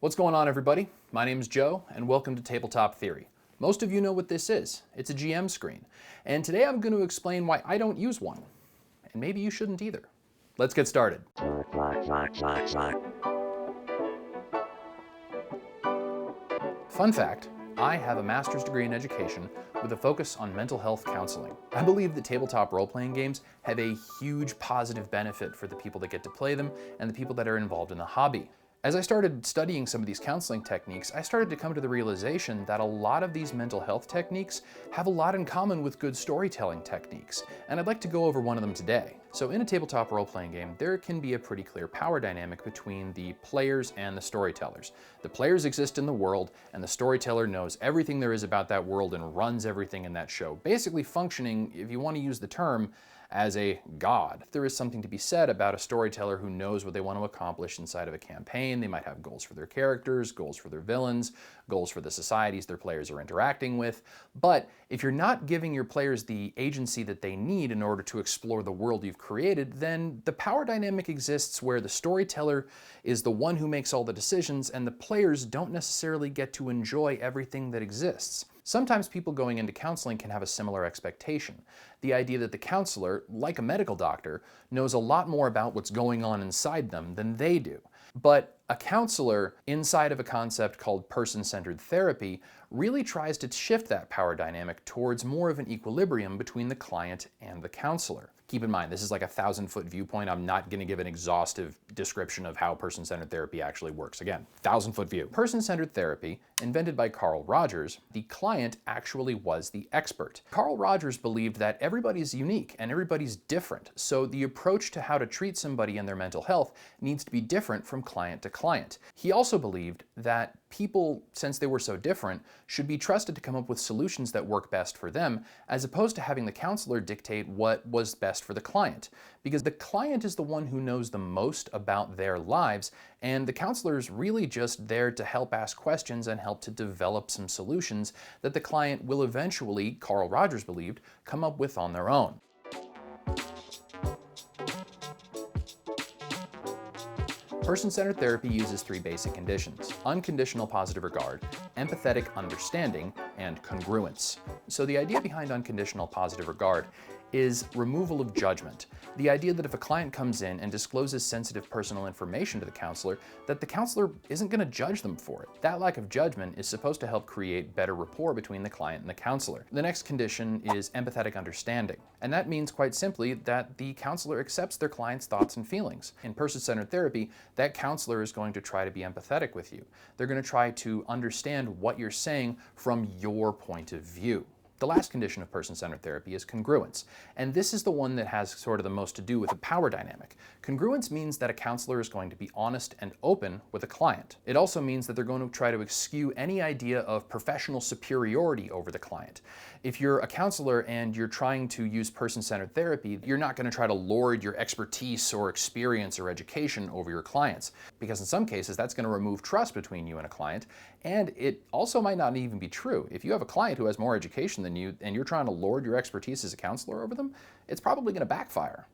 What's going on, everybody? My name's Joe, and welcome to Tabletop Theory. Most of you know what this is. It's a GM screen. And today I'm going to explain why I don't use one. And maybe you shouldn't either. Let's get started. Fun fact, I have a master's degree in education with a focus on mental health counseling. I believe that tabletop role-playing games have a huge positive benefit for the people that get to play them and the people that are involved in the hobby. As I started studying some of these counseling techniques, I started to come to the realization that a lot of these mental health techniques have a lot in common with good storytelling techniques, and I'd like to go over one of them today. So in a tabletop role-playing game, there can be a pretty clear power dynamic between the players and the storytellers. The players exist in the world, and the storyteller knows everything there is about that world and runs everything in that show, basically functioning, if you want to use the term, as a god. There is something to be said about a storyteller who knows what they want to accomplish inside of a campaign. They might have goals for their characters, goals for their villains, goals for the societies their players are interacting with. But if you're not giving your players the agency that they need in order to explore the world you've created, then the power dynamic exists where the storyteller is the one who makes all the decisions and the players don't necessarily get to enjoy everything that exists. Sometimes people going into counseling can have a similar expectation. The idea that the counselor, like a medical doctor, knows a lot more about what's going on inside them than they do. But a counselor inside of a concept called person-centered therapy really tries to shift that power dynamic towards more of an equilibrium between the client and the counselor. Keep in mind, this is like a 1,000-foot viewpoint. I'm not going to give an exhaustive description of how person-centered therapy actually works. Again, 1,000-foot view. Person-centered therapy, invented by Carl Rogers, the client actually was the expert. Carl Rogers believed that everybody's unique and everybody's different, so the approach to how to treat somebody and their mental health needs to be different from client to client. He also believed that people, since they were so different, should be trusted to come up with solutions that work best for them, as opposed to having the counselor dictate what was best for the client. Because the client is the one who knows the most about their lives, and the counselor is really just there to help ask questions and help to develop some solutions that the client will eventually, Carl Rogers believed, come up with on their own. Person-centered therapy uses three basic conditions: unconditional positive regard, empathetic understanding, and congruence. So the idea behind unconditional positive regard is removal of judgment. The idea that if a client comes in and discloses sensitive personal information to the counselor, that the counselor isn't going to judge them for it. That lack of judgment is supposed to help create better rapport between the client and the counselor. The next condition is empathetic understanding, and that means quite simply that the counselor accepts their client's thoughts and feelings. In person-centered therapy, that counselor is going to try to be empathetic with you. They're going to try to understand what you're saying from your point of view. The last condition of person-centered therapy is congruence, and this is the one that has sort of the most to do with the power dynamic. Congruence means that a counselor is going to be honest and open with a client. It also means that they're going to try to eschew any idea of professional superiority over the client. If you're a counselor and you're trying to use person-centered therapy, you're not going to try to lord your expertise or experience or education over your clients, because in some cases that's going to remove trust between you and a client, and it also might not even be true. If you have a client who has more education than you and you're trying to lord your expertise as a counselor over them, it's probably going to backfire.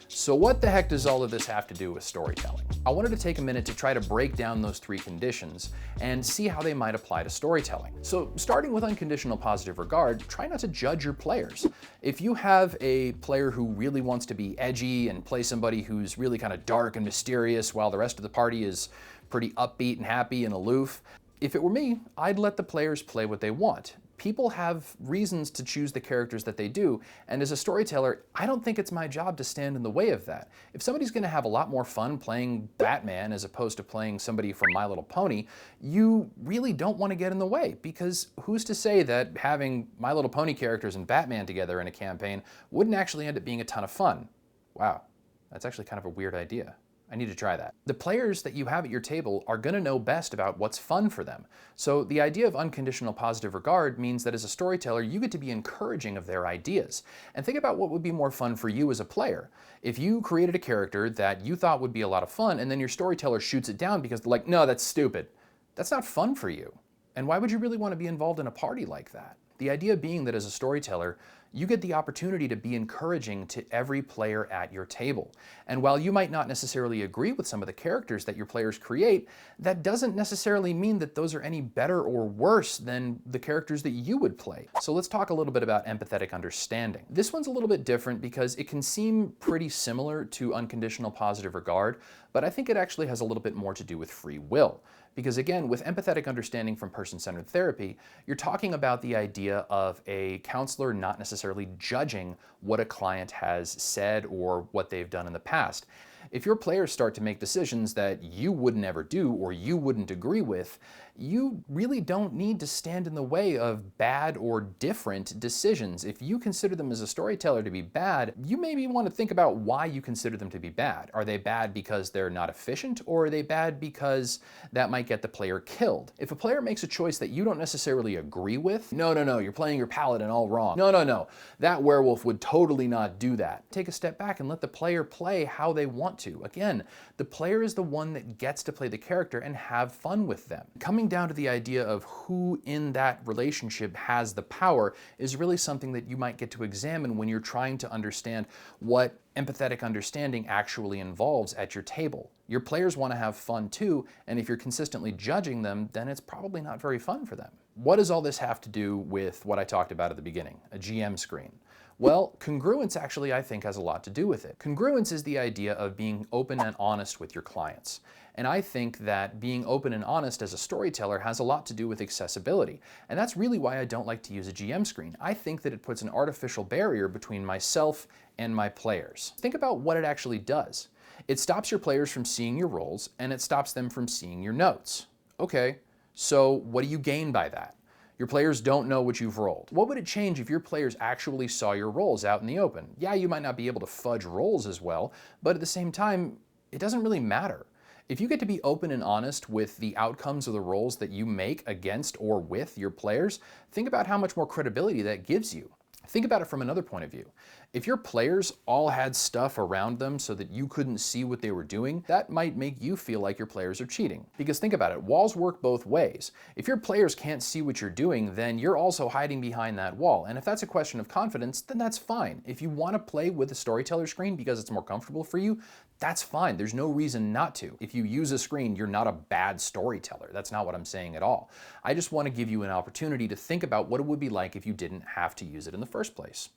So what the heck does all of this have to do with storytelling? I wanted to take a minute to try to break down those three conditions and see how they might apply to storytelling. So starting with unconditional positive regard, try not to judge your players. If you have a player who really wants to be edgy and play somebody who's really kind of dark and mysterious while the rest of the party is pretty upbeat and happy and aloof, if it were me, I'd let the players play what they want. People have reasons to choose the characters that they do, and as a storyteller, I don't think it's my job to stand in the way of that. If somebody's going to have a lot more fun playing Batman as opposed to playing somebody from My Little Pony, you really don't want to get in the way, because who's to say that having My Little Pony characters and Batman together in a campaign wouldn't actually end up being a ton of fun? Wow, that's actually kind of a weird idea. I need to try that. The players that you have at your table are going to know best about what's fun for them. So the idea of unconditional positive regard means that as a storyteller, you get to be encouraging of their ideas. And think about what would be more fun for you as a player. If you created a character that you thought would be a lot of fun, and then your storyteller shoots it down because they're like, no, that's stupid. That's not fun for you. And why would you really want to be involved in a party like that? The idea being that as a storyteller, You get the opportunity to be encouraging to every player at your table. And while you might not necessarily agree with some of the characters that your players create, that doesn't necessarily mean that those are any better or worse than the characters that you would play. So let's talk a little bit about empathetic understanding. This one's a little bit different because it can seem pretty similar to unconditional positive regard, but I think it actually has a little bit more to do with free will. Because again, with empathetic understanding from person-centered therapy, you're talking about the idea of a counselor not necessarily judging what a client has said or what they've done in the past. If your players start to make decisions that you would never do or you wouldn't agree with, you really don't need to stand in the way of bad or different decisions. If you consider them as a storyteller to be bad, you maybe want to think about why you consider them to be bad. Are they bad because they're not efficient, or are they bad because that might get the player killed? If a player makes a choice that you don't necessarily agree with, no, you're playing your paladin all wrong. No, that werewolf would totally not do that. Take a step back and let the player play how they want to. Again, the player is the one that gets to play the character and have fun with them. Coming down to the idea of who in that relationship has the power is really something that you might get to examine when you're trying to understand what empathetic understanding actually involves at your table. Your players want to have fun too, and if you're consistently judging them, then it's probably not very fun for them. What does all this have to do with what I talked about at the beginning, a GM screen? Well, congruence actually, I think, has a lot to do with it. Congruence is the idea of being open and honest with your clients. And I think that being open and honest as a storyteller has a lot to do with accessibility. And that's really why I don't like to use a GM screen. I think that it puts an artificial barrier between myself and my players. Think about what it actually does. It stops your players from seeing your rolls, and it stops them from seeing your notes. Okay, so what do you gain by that? Your players don't know what you've rolled. What would it change if your players actually saw your rolls out in the open? Yeah, you might not be able to fudge rolls as well, but at the same time, it doesn't really matter. If you get to be open and honest with the outcomes of the rolls that you make against or with your players, think about how much more credibility that gives you. Think about it from another point of view. If your players all had stuff around them so that you couldn't see what they were doing, that might make you feel like your players are cheating. Because think about it, walls work both ways. If your players can't see what you're doing, then you're also hiding behind that wall. And if that's a question of confidence, then that's fine. If you want to play with a storyteller screen because it's more comfortable for you, that's fine. There's no reason not to. If you use a screen, you're not a bad storyteller. That's not what I'm saying at all. I just want to give you an opportunity to think about what it would be like if you didn't have to use it in the first place.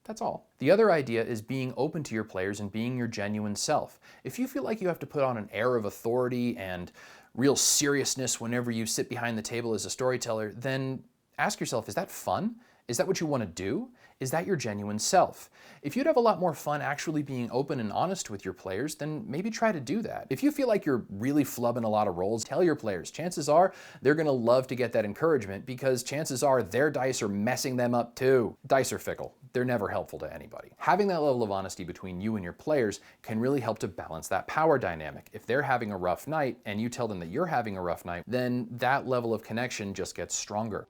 That's all. The other idea is being open to your players and being your genuine self. If you feel like you have to put on an air of authority and real seriousness whenever you sit behind the table as a storyteller, then ask yourself, is that fun? Is that what you want to do? Is that your genuine self? If you'd have a lot more fun actually being open and honest with your players, then maybe try to do that. If you feel like you're really flubbing a lot of rolls, tell your players. Chances are they're going to love to get that encouragement because chances are their dice are messing them up too. Dice are fickle. They're never helpful to anybody. Having that level of honesty between you and your players can really help to balance that power dynamic. If they're having a rough night and you tell them that you're having a rough night, then that level of connection just gets stronger.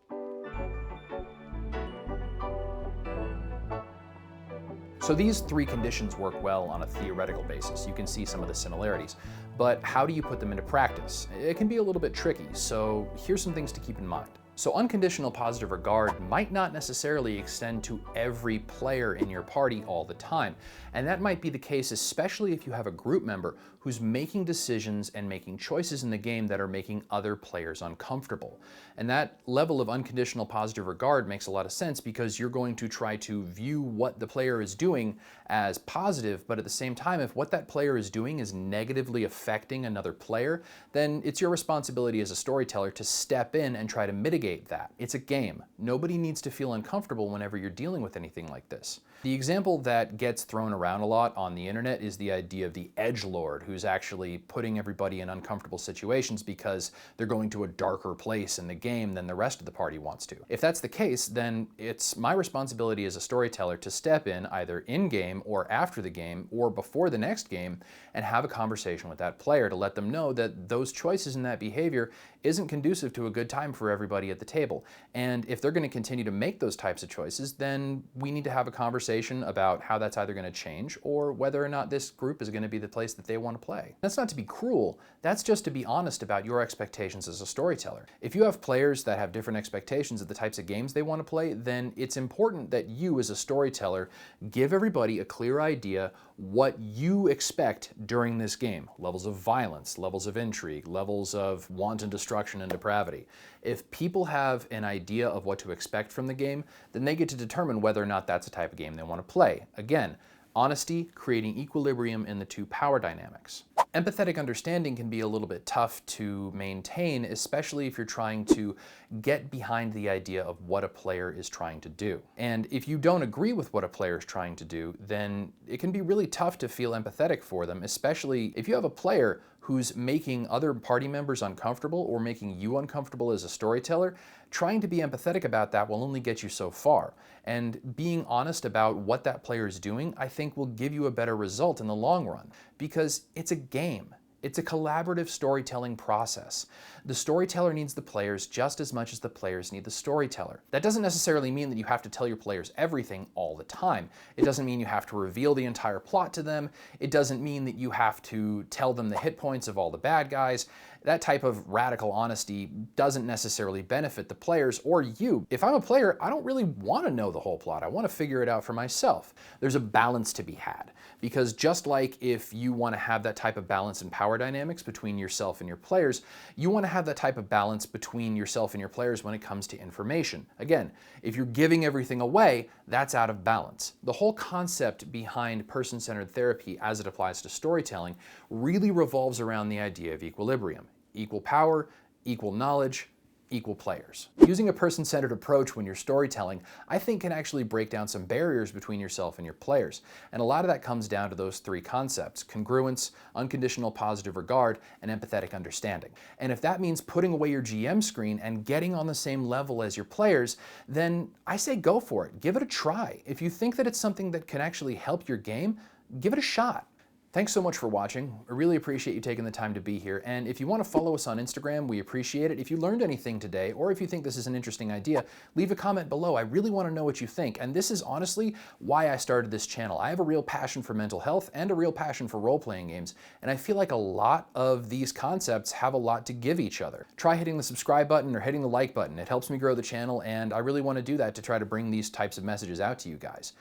So these three conditions work well on a theoretical basis. You can see some of the similarities, but how do you put them into practice? It can be a little bit tricky, so here's some things to keep in mind. So unconditional positive regard might not necessarily extend to every player in your party all the time. And that might be the case especially if you have a group member who's making decisions and making choices in the game that are making other players uncomfortable. And that level of unconditional positive regard makes a lot of sense because you're going to try to view what the player is doing as positive, but at the same time, if what that player is doing is negatively affecting another player, then it's your responsibility as a storyteller to step in and try to mitigate that. It's a game. Nobody needs to feel uncomfortable whenever you're dealing with anything like this. The example that gets thrown around a lot on the internet is the idea of the edgelord who's actually putting everybody in uncomfortable situations because they're going to a darker place in the game than the rest of the party wants to. If that's the case, then it's my responsibility as a storyteller to step in either in-game or after the game or before the next game and have a conversation with that player to let them know that those choices and that behavior isn't conducive to a good time for everybody at the table. And if they're going to continue to make those types of choices, then we need to have a conversation conversation about how that's either going to change or whether or not this group is going to be the place that they want to play. That's not to be cruel, that's just to be honest about your expectations as a storyteller. If you have players that have different expectations of the types of games they want to play, then it's important that you as a storyteller give everybody a clear idea what you expect during this game. Levels of violence, levels of intrigue, levels of wanton destruction and depravity. If people have an idea of what to expect from the game, then they get to determine whether or not that's the type of game they want to play. Again, honesty, creating equilibrium in the two power dynamics. Empathetic understanding can be a little bit tough to maintain, especially if you're trying to get behind the idea of what a player is trying to do. And if you don't agree with what a player is trying to do, then it can be really tough to feel empathetic for them, especially if you have a player who's making other party members uncomfortable or making you uncomfortable as a storyteller. Trying to be empathetic about that will only get you so far. And being honest about what that player is doing, I think will give you a better result in the long run, because it's a game. It's a collaborative storytelling process. The storyteller needs the players just as much as the players need the storyteller. That doesn't necessarily mean that you have to tell your players everything all the time. It doesn't mean you have to reveal the entire plot to them. It doesn't mean that you have to tell them the hit points of all the bad guys. That type of radical honesty doesn't necessarily benefit the players or you. If I'm a player, I don't really want to know the whole plot. I want to figure it out for myself. There's a balance to be had, because just like if you want to have that type of balance and power dynamics between yourself and your players, you want to have that type of balance between yourself and your players when it comes to information. Again, if you're giving everything away, that's out of balance. The whole concept behind person-centered therapy as it applies to storytelling really revolves around the idea of equilibrium. Equal power, equal knowledge, equal players. Using a person-centered approach when you're storytelling, I think can actually break down some barriers between yourself and your players. And a lot of that comes down to those three concepts: congruence, unconditional positive regard, and empathetic understanding. And if that means putting away your GM screen and getting on the same level as your players, then I say go for it. Give it a try. If you think that it's something that can actually help your game, give it a shot. Thanks so much for watching. I really appreciate you taking the time to be here. And if you want to follow us on Instagram, we appreciate it. If you learned anything today, or if you think this is an interesting idea, leave a comment below. I really want to know what you think. And this is honestly why I started this channel. I have a real passion for mental health and a real passion for role-playing games. And I feel like a lot of these concepts have a lot to give each other. Try hitting the subscribe button or hitting the like button. It helps me grow the channel, and I really want to do that to try to bring these types of messages out to you guys.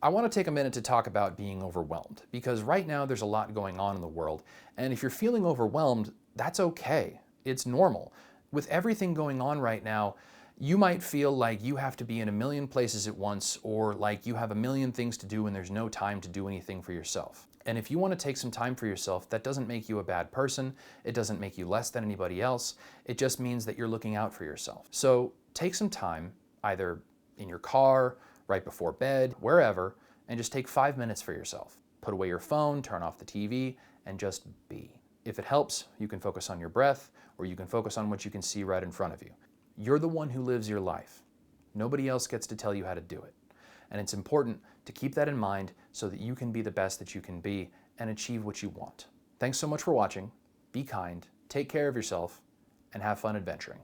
I want to take a minute to talk about being overwhelmed, because right now there's a lot going on in the world, and if you're feeling overwhelmed, that's okay. It's normal. With everything going on right now, you might feel like you have to be in a million places at once, or like you have a million things to do and there's no time to do anything for yourself. And if you want to take some time for yourself, that doesn't make you a bad person. It doesn't make you less than anybody else. It just means that you're looking out for yourself. So take some time, either in your car, right before bed, wherever, and just take 5 minutes for yourself. Put away your phone, turn off the TV, and just be. If it helps, you can focus on your breath, or you can focus on what you can see right in front of you. You're the one who lives your life. Nobody else gets to tell you how to do it. And it's important to keep that in mind so that you can be the best that you can be and achieve what you want. Thanks so much for watching. Be kind, take care of yourself, and have fun adventuring.